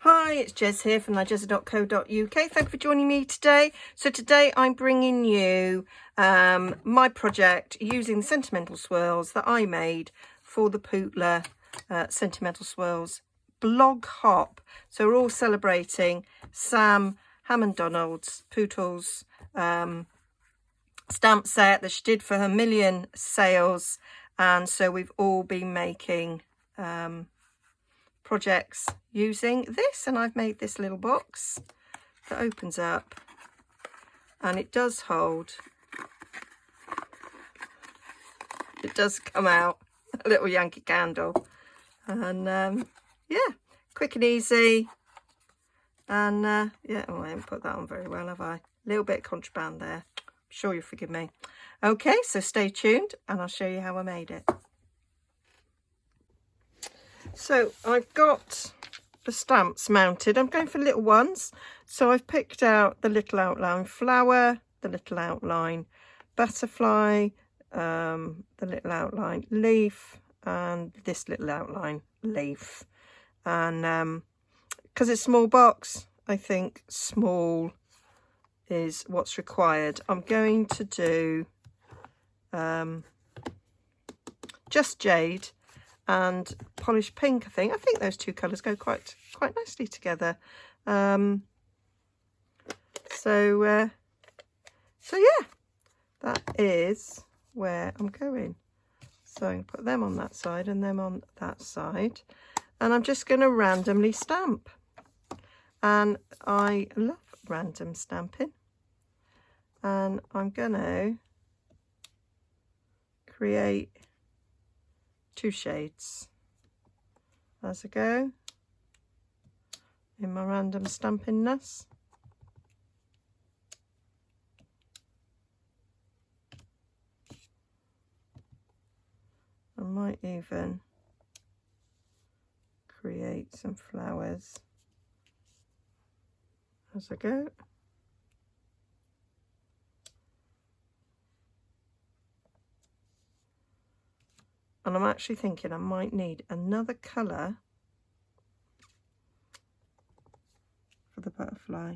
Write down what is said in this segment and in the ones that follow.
Hi, it's Jez here from Nigezza.co.uk. Thank you for joining me today. So today I'm bringing you my project using the Sentimental swirls that I made for the Pootler Sentimental swirls blog hop. So we're all celebrating Sam Hammond Donald's Pootles stamp set that she did for her million sales, and so we've all been making projects using this, and I've made this little box that opens up and it does hold, it does come out a little Yankee candle, and yeah, quick and easy. And yeah, oh, I haven't put that on very well, have I? A little bit of contraband there, I'm sure you'll forgive me. Okay, so stay tuned and I'll show you how I made it. So I've got the stamps mounted. I'm going for little ones. So I've picked out the little outline flower, the little outline butterfly, the little outline leaf, and this little outline leaf. And because it's a small box, I think small is what's required. I'm going to do just jade and polished pink. I think those two colours go quite nicely together. So yeah, that is where I'm going. So I'm going to put them on that side and them on that side, and I'm just going to randomly stamp. And I love random stamping, and I'm going to create 2 shades as I go in my random stampingness. I might even create some flowers as I go. And I'm actually thinking I might need another colour for the butterfly.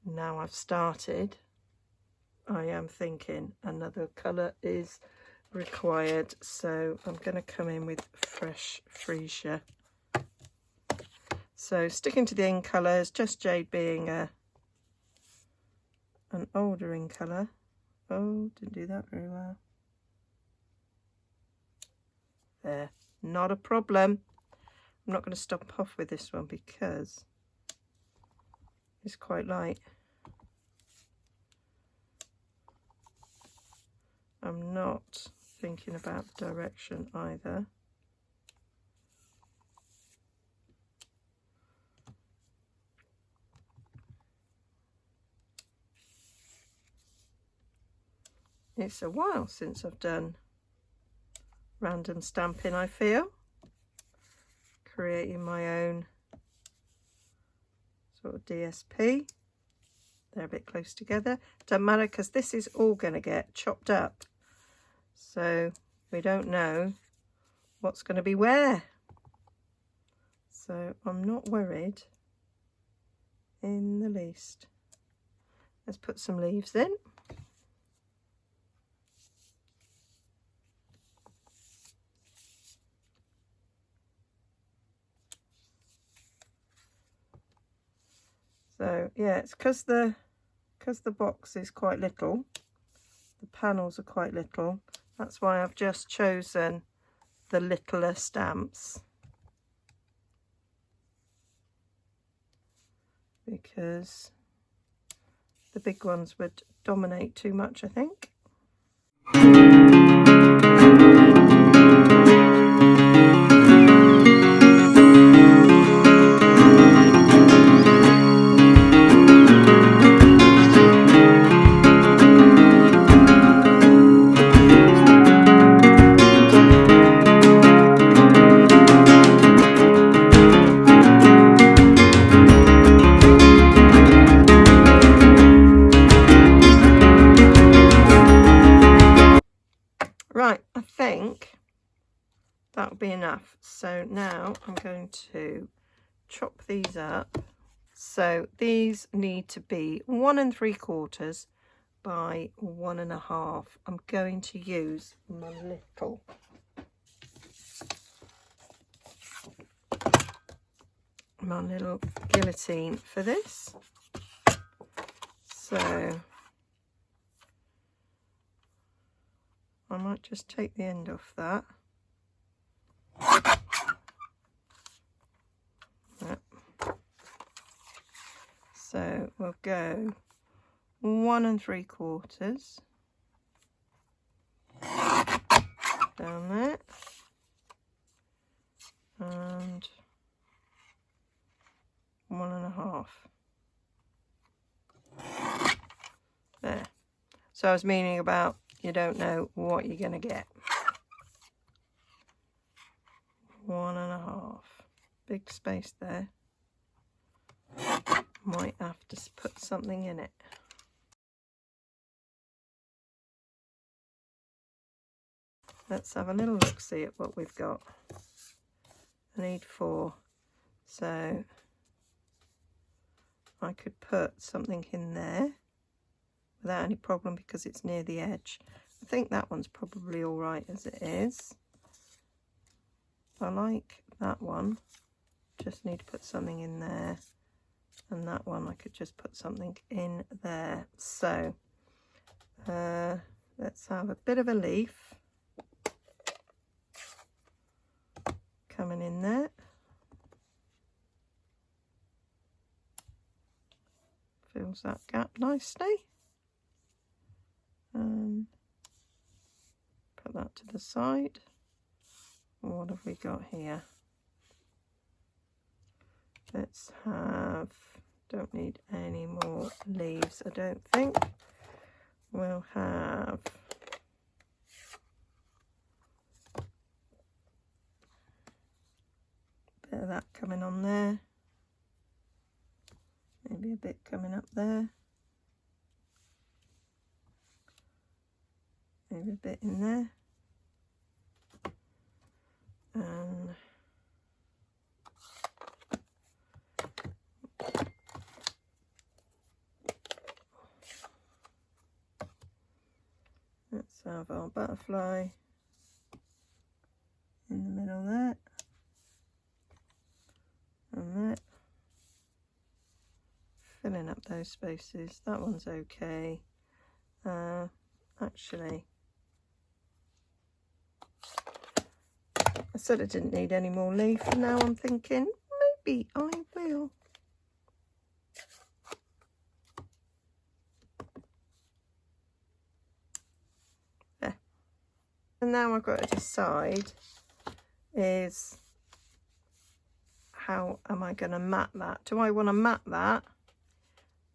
Now I've started, I am thinking another colour is required. So I'm going to come in with fresh freesia. So sticking to the in colours, just jade being an older in colour. Oh, didn't do that very well. There, not a problem. I'm not going to stop off with this one because it's quite light. I'm not thinking about direction either. It's a while since I've done random stamping, I feel. Creating my own sort of DSP. They're a bit close together. Doesn't matter because this is all going to get chopped up. So we don't know what's going to be where. So I'm not worried in the least. Let's put some leaves in. So yeah, it's because the box is quite little, the panels are quite little. That's why I've just chosen the littler stamps, because the big ones would dominate too much, I think. that'll be enough. So now I'm going to chop these up. So these need to be 1 3/4 by 1 1/2. I'm going to use my little guillotine for this. So I might just take the end off that. Yep. So we'll go 1 3/4 down there, and 1 1/2 there. So I was meaning about you don't know what you're going to get. 1 1/2, big space there. Might have to put something in it. Let's have a little look, see at what we've got. I need 4, so I could put something in there without any problem because it's near the edge. I think that one's probably all right as it is. I like that one, just need to put something in there, and that one I could just put something in there. So let's have a bit of a leaf coming in there. Fills that gap nicely. And put that to the side. What have we got here? Let's have, don't need any more leaves, I don't think. We'll have a bit of that coming on there. Maybe a bit coming up there. Maybe a bit in there. And let's have our butterfly in the middle there. And that. Filling up those spaces. That one's okay. Actually, I said I didn't need any more leaf, and now I'm thinking maybe I will. There. And now I've got to decide is how am I going to mat that? Do I want to mat that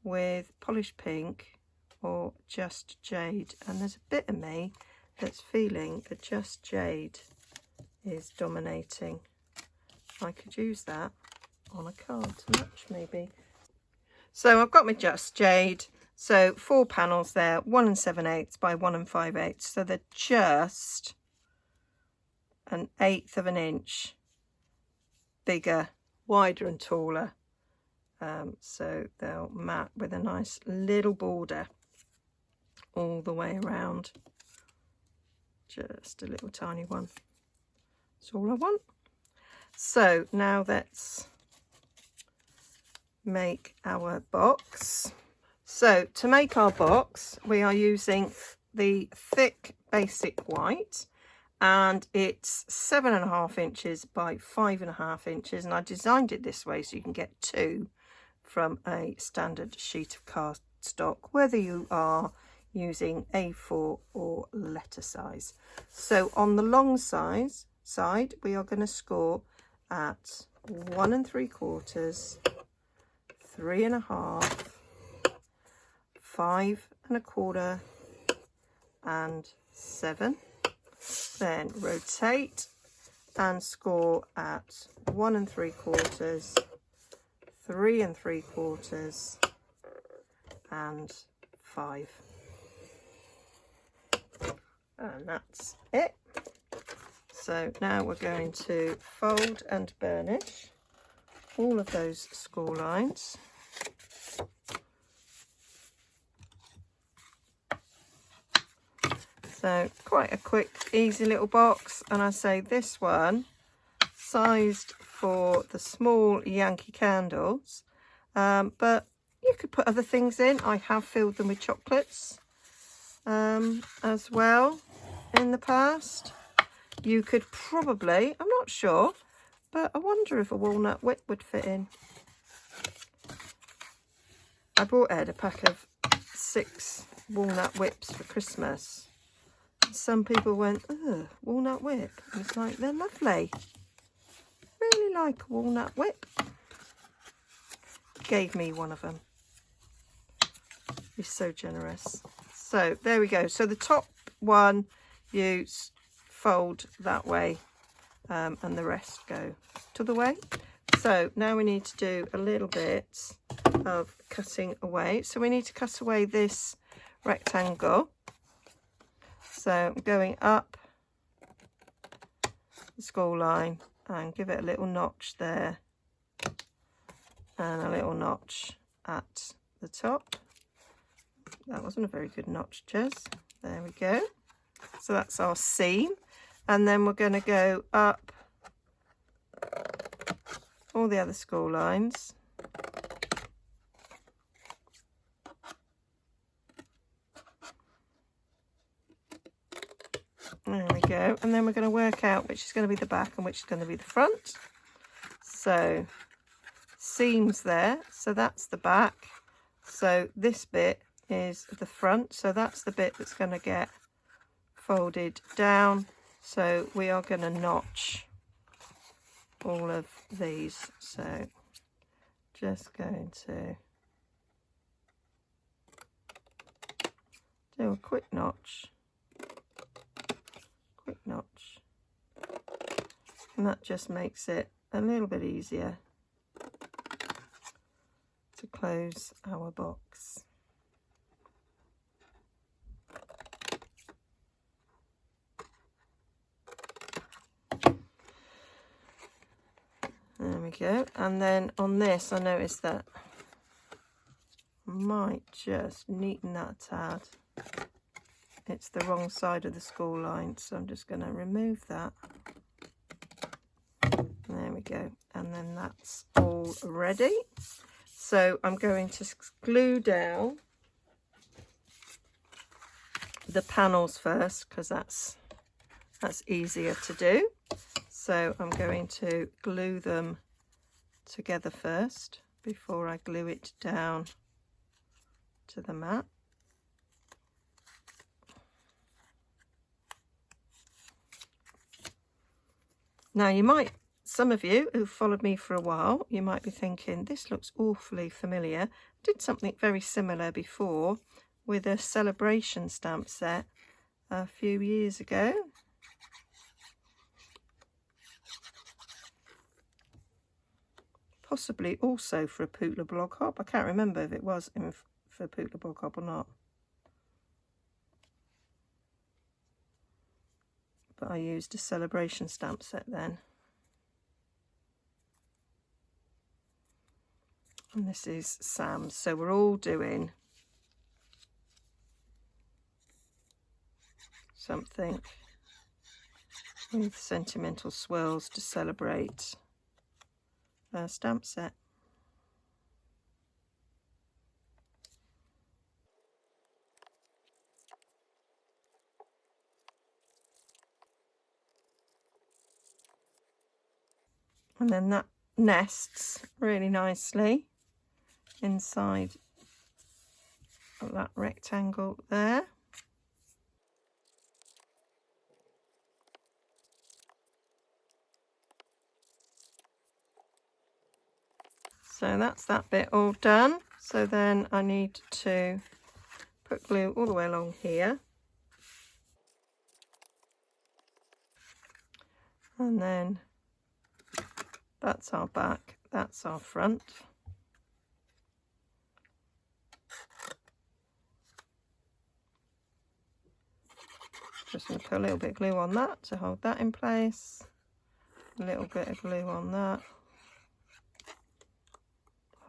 with polished pink or just jade? And there's a bit of me that's feeling that just jade is dominating. I could use that on a card to match maybe. So I've got my just jade, so 4 panels there, 1 7/8 by 1 5/8, so they're just 1/8 of an inch bigger, wider and taller, so they'll mat with a nice little border all the way around. Just a little tiny one. That's all I want. So now let's make our box. So to make our box, we are using the thick basic white, and it's 7.5 inches by 5.5 inches, and I designed it this way so you can get 2 from a standard sheet of cardstock, whether you are using A4 or letter size. So on the long side we are going to score at 1 3/4, 3.5, 5 1/4 and 7. Then rotate and score at 1 3/4, 3 3/4 and 5. And that's it. So now we're going to fold and burnish all of those score lines. So quite a quick, easy little box. And I say this one, sized for the small Yankee candles, but you could put other things in. I have filled them with chocolates as well in the past. You could probably, I'm not sure, but I wonder if a walnut whip would fit in. I bought Ed a pack of 6 walnut whips for Christmas. Some people went, ugh, walnut whip. And it's like, they're lovely. Really like a walnut whip. Gave me one of them. He's so generous. So there we go. So the top one you fold that way, and the rest go to the way. So now we need to do a little bit of cutting away. So we need to cut away this rectangle. So I'm going up the score line and give it a little notch there and a little notch at the top. That wasn't a very good notch, Jez. There we go. So that's our seam. And then we're going to go up all the other score lines. There we go. And then we're going to work out which is going to be the back and which is going to be the front. So seams there. So that's the back. So this bit is the front. So that's the bit that's going to get folded down. So we are going to notch all of these. So just going to do a quick notch. And that just makes it a little bit easier to close our box. There we go. And then on this, I noticed that I might just neaten that a tad. It's the wrong side of the score line, so I'm just going to remove that. There we go. And then that's all ready. So I'm going to glue down the panels first, because that's easier to do. So I'm going to glue them together first before I glue it down to the mat. Now you might, some of you who've followed me for a while, you might be thinking, this looks awfully familiar. I did something very similar before with a celebration stamp set a few years ago. Possibly also for a Pootler Blog Hop. I can't remember if it was for Pootler Blog Hop or not. But I used a celebration stamp set then. And this is Sam's. So we're all doing something with sentimental swirls to celebrate a stamp set. And then that nests really nicely inside of that rectangle there. So that's that bit all done. So then I need to put glue all the way along here. And then that's our back, that's our front. just going to put a little bit of glue on that to hold that in place. A little bit of glue on that.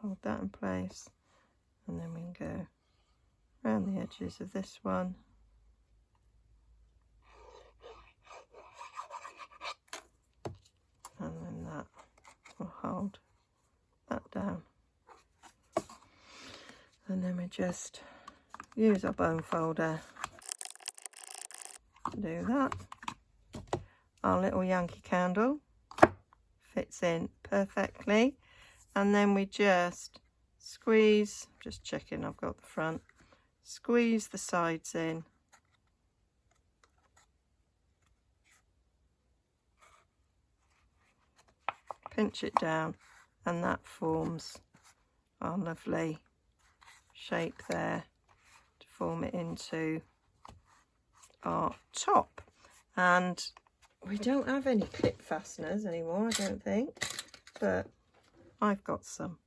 Hold that in place. And then we can go around the edges of this one. And then that will hold that down. And then we just use our bone folder to do that. Our little Yankee candle fits in perfectly. And then we just squeeze, just checking I've got the front, squeeze the sides in. Pinch it down, and that forms our lovely shape there to form it into our top. And we don't have any clip fasteners anymore, I don't think, but I've got some,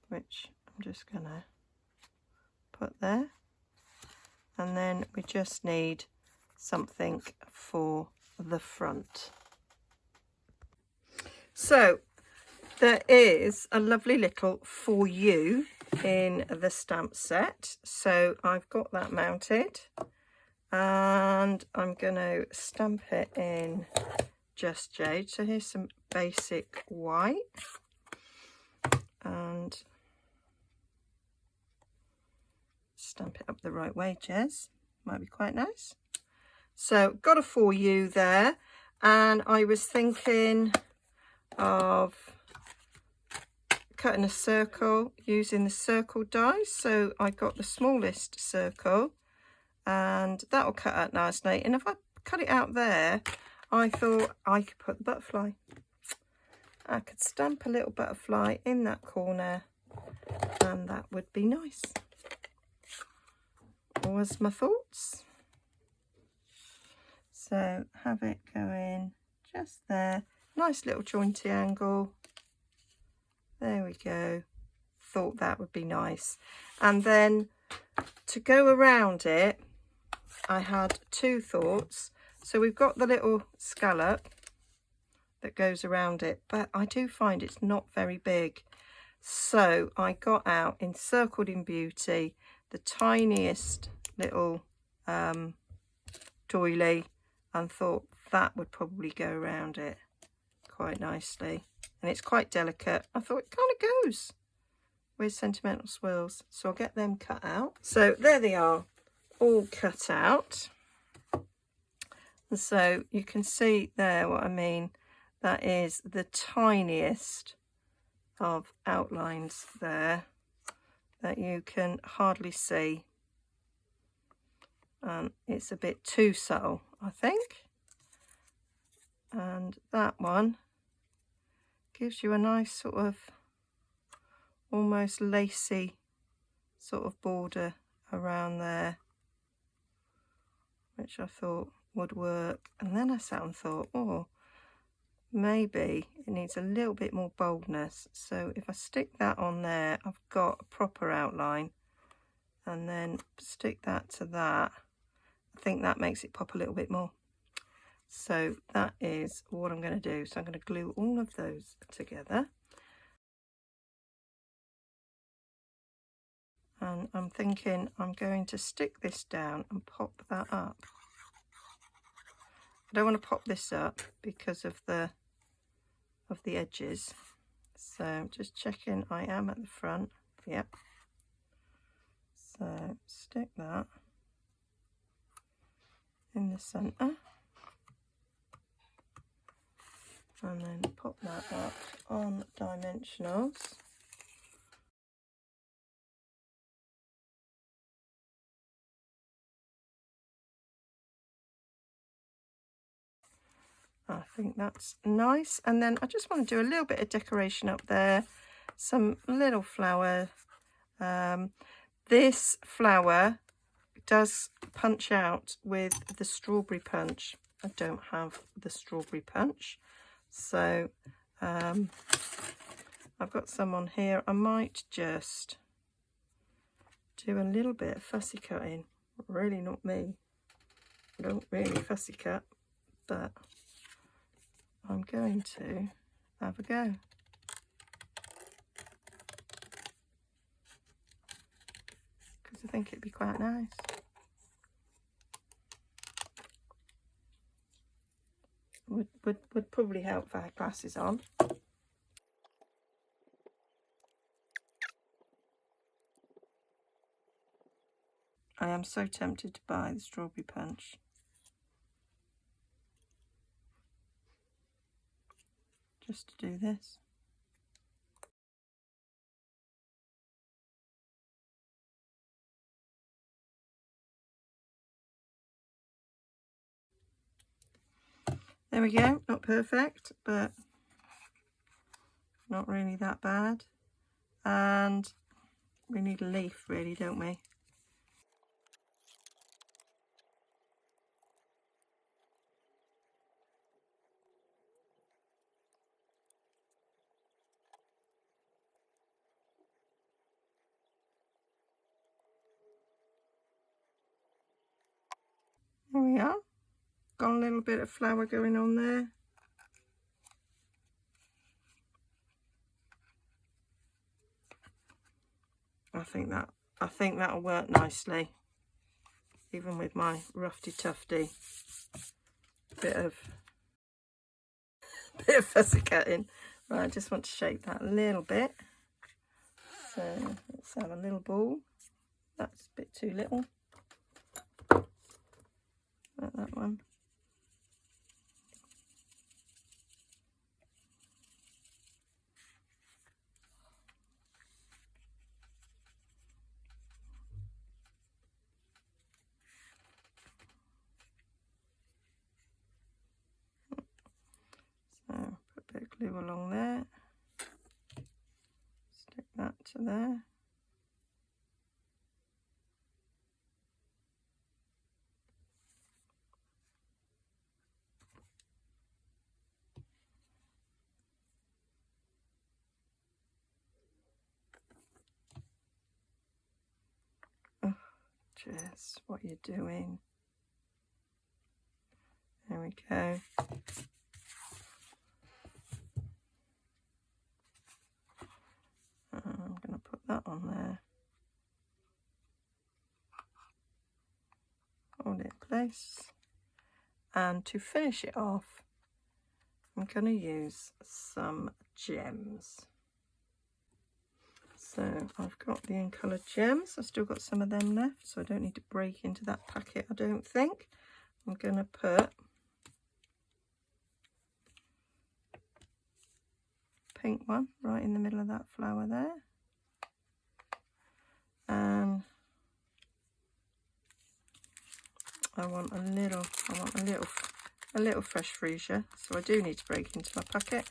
which I'm just gonna put there. And then we just need something for the front. So there is a lovely little for you in the stamp set. So I've got that mounted and I'm going to stamp it in Just Jade. So here's some basic white and stamp it up the right way, Jez. Might be quite nice. So got a for you there, and I was thinking of cutting a circle using the circle die. So I got the smallest circle and that will cut out nicely. And if I cut it out there, I thought I could put the butterfly. I could stamp a little butterfly in that corner and that would be nice. Was my thoughts. So have it go in just there. Nice little jointy angle. There we go. Thought that would be nice. And then to go around it, I had two thoughts. So we've got the little scallop that goes around it, but I do find it's not very big. So I got out, encircled in beauty, the tiniest little doily, and thought that would probably go around it quite nicely. And it's quite delicate. I thought it kind of goes with Sentimental swirls. So I'll get them cut out. So there they are, all cut out. And so you can see there what I mean. That is the tiniest of outlines there that you can hardly see. It's a bit too subtle, I think. And that one gives you a nice sort of almost lacy sort of border around there, which I thought would work. And then I sat and thought, oh, maybe it needs a little bit more boldness. So if I stick that on there, I've got a proper outline, and then stick that to that, I think that makes it pop a little bit more. So that is what I'm going to do. So I'm going to glue all of those together. And I'm thinking I'm going to stick this down and pop that up. I don't want to pop this up because of the edges. So I'm just checking I am at the front. Yep. So stick that in the centre. And then pop that up on dimensionals. I think that's nice. And then I just want to do a little bit of decoration up there. Some little flower. This flower does punch out with the strawberry punch. I don't have the strawberry punch. So I've got some on here. I might just do a little bit of fussy cutting. Really not me. I don't really fussy cut, but I'm going to have a go. Because I think it'd be quite nice. Would probably help if I had glasses on. I am so tempted to buy the strawberry punch. Just to do this. There we go, not perfect, but not really that bad. And we need a leaf really, don't we? There we are. Got a little bit of flower going on there. I think that'll work nicely, even with my roughy tufty bit of fussy cutting. Right, I just want to shape that a little bit. So let's have a little ball. That's a bit too little. Like that one. So put a bit of glue along there. Stick that to there. Oh, Jess, what are you doing? There we go. I'm going to put that on there. Hold it in place. And to finish it off, I'm going to use some gems. So I've got the in-coloured gems. I've still got some of them left, so I don't need to break into that packet, I don't think. I'm going to put pink one right in the middle of that flower there. And I want a little fresh freesia, so I do need to break into my packet.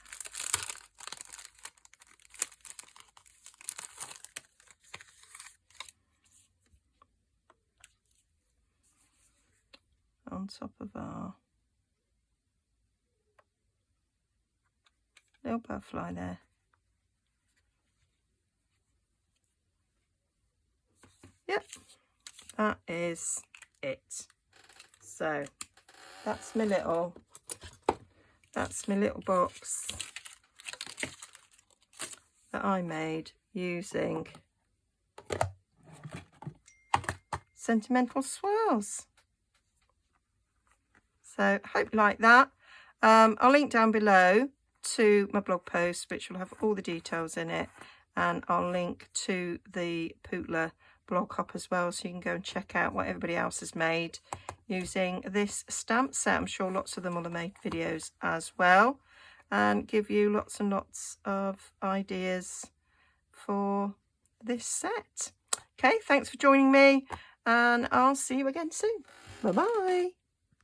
On top of our little butterfly there. Yep, that is it. So that's my little box that I made using Sentimental swirls. So hope you like that. I'll link down below to my blog post, which will have all the details in it, and I'll link to the Pootler blog hop as well, so you can go and check out what everybody else has made using this stamp set. I'm sure lots of them will have made videos as well, and give you lots and lots of ideas for this set. Okay, thanks for joining me, and I'll see you again soon. Bye bye.